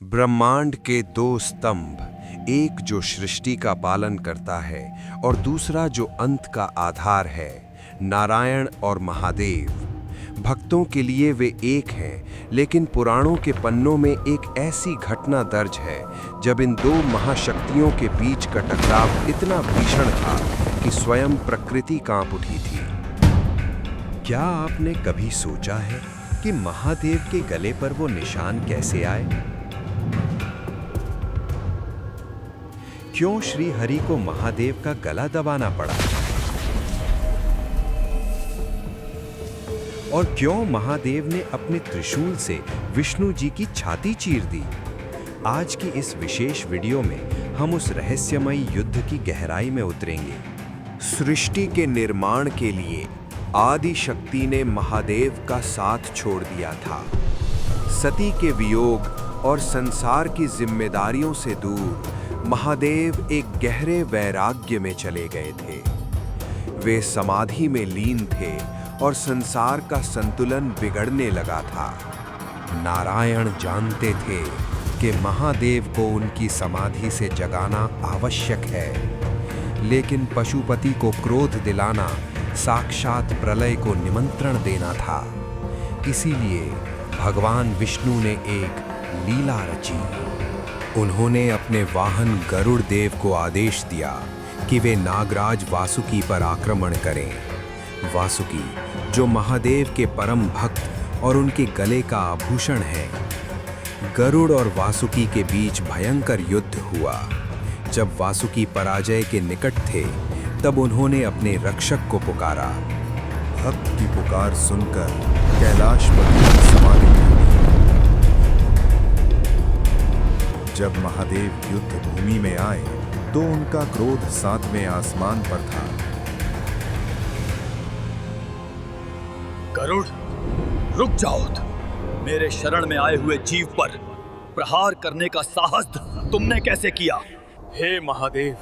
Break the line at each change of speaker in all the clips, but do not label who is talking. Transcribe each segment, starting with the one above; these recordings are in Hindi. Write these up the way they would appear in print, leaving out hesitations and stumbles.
ब्रह्मांड के दो स्तंभ, एक जो सृष्टि का पालन करता है और दूसरा जो अंत का आधार है, नारायण और महादेव। भक्तों के लिए वे एक हैं, लेकिन पुराणों के पन्नों में एक ऐसी घटना दर्ज है जब इन दो महाशक्तियों के बीच का टकराव इतना भीषण था कि स्वयं प्रकृति कांप उठी थी। क्या आपने कभी सोचा है कि महादेव के गले पर वो निशान कैसे आए? क्यों श्री हरि को महादेव का गला दबाना पड़ा? और क्यों महादेव ने अपने त्रिशूल से विष्णु जी की छाती चीर दी? आज की इस विशेष वीडियो में हम उस रहस्यमयी युद्ध की गहराई में उतरेंगे। सृष्टि के निर्माण के लिए आदि शक्ति ने महादेव का साथ छोड़ दिया था। सती के वियोग और संसार की जिम्मेदारियों से दूर महादेव एक गहरे वैराग्य में चले गए थे। वे समाधि में लीन थे और संसार का संतुलन बिगड़ने लगा था। नारायण जानते थे कि महादेव को उनकी समाधि से जगाना आवश्यक है, लेकिन पशुपति को क्रोध दिलाना साक्षात प्रलय को निमंत्रण देना था। इसीलिए भगवान विष्णु ने एक लीला रची। उन्होंने अपने वाहन गरुड़ देव को आदेश दिया कि वे नागराज वासुकी पर आक्रमण करें। वासुकी, जो महादेव के परम भक्त और उनके गले का आभूषण है। गरुड़ और वासुकी के बीच भयंकर युद्ध हुआ। जब वासुकी पराजय के निकट थे, तब उन्होंने अपने रक्षक को पुकारा।
भक्त की पुकार सुनकर कैलाशपति की समाधि टूटी। जब महादेव युद्ध भूमि में आए तो उनका क्रोध सातवें आसमान पर था।
गरुड़, रुक जाओ। मेरे शरण में आए हुए जीव पर प्रहार करने का साहस तुमने कैसे किया? हे महादेव,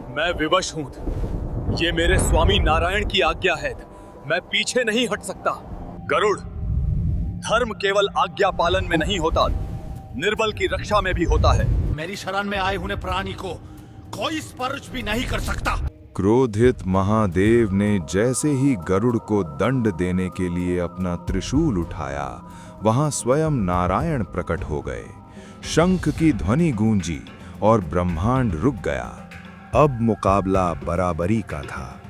मैं विवश हूं। ये मेरे स्वामी नारायण की आज्ञा है। मैं पीछे नहीं हट सकता। गरुड़, धर्म केवल आज्ञा पालन में नहीं होता, निर्बल की रक्षा में भी होता है।
मेरी शरण में आए हुए प्राणी को कोई स्पर्श भी नहीं कर सकता।
क्रोधित महादेव ने जैसे ही गरुड़ को दंड देने के लिए अपना त्रिशूल उठाया, वहां स्वयं नारायण प्रकट हो गए। शंख की ध्वनि गूंजी और ब्रह्मांड रुक गया। अब मुकाबला बराबरी का था।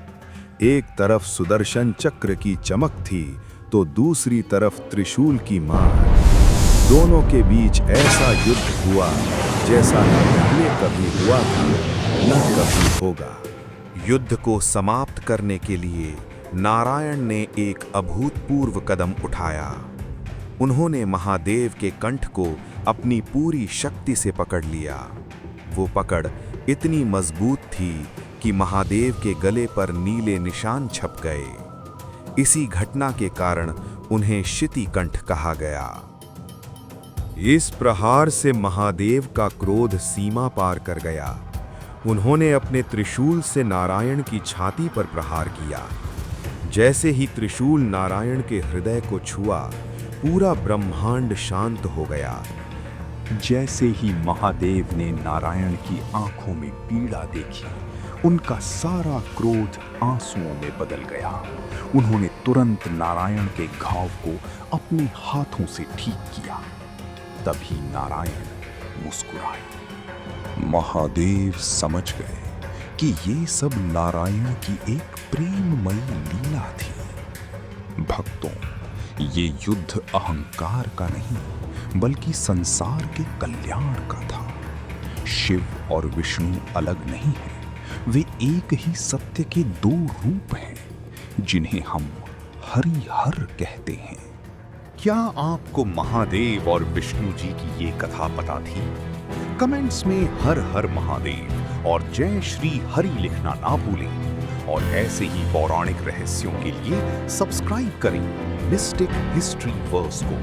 एक तरफ सुदर्शन चक्र की चमक थी तो दूसरी तरफ त्रिशूल की मार। दोनों के बीच ऐसा युद्ध हुआ जैसा न पहले कभी हुआ था, न कभी होगा।
युद्ध को समाप्त करने के लिए नारायण ने एक अभूतपूर्व कदम उठाया। उन्होंने महादेव के कंठ को अपनी पूरी शक्ति से पकड़ लिया। वो पकड़ इतनी मजबूत थी कि महादेव के गले पर नीले निशान छप गए। इसी घटना के कारण उन्हें शितिकंठ कहा गया। इस प्रहार से महादेव का क्रोध सीमा पार कर गया। उन्होंने अपने त्रिशूल से नारायण की छाती पर प्रहार किया। जैसे ही त्रिशूल नारायण के हृदय को छुआ, पूरा ब्रह्मांड शांत हो गया।
जैसे ही महादेव ने नारायण की आंखों में पीड़ा देखी, उनका सारा क्रोध आंसुओं में बदल गया। उन्होंने तुरंत नारायण के घाव को अपने हाथों से ठीक किया। तभी नारायण मुस्कुराए। महादेव समझ गए कि ये सब नारायण की एक प्रेममयी लीला थी। भक्तों, ये युद्ध अहंकार का नहीं, बल्कि संसार के कल्याण का था। शिव और विष्णु अलग नहीं हैं, वे एक ही सत्य के दो रूप हैं, जिन्हें हम हरिहर कहते हैं। क्या आपको महादेव और विष्णु जी की ये कथा पता थी? कमेंट्स में हर हर महादेव और जय श्री हरि लिखना ना भूलें। और ऐसे ही पौराणिक रहस्यों के लिए सब्सक्राइब करें मिस्टिक हिस्ट्री वर्स को।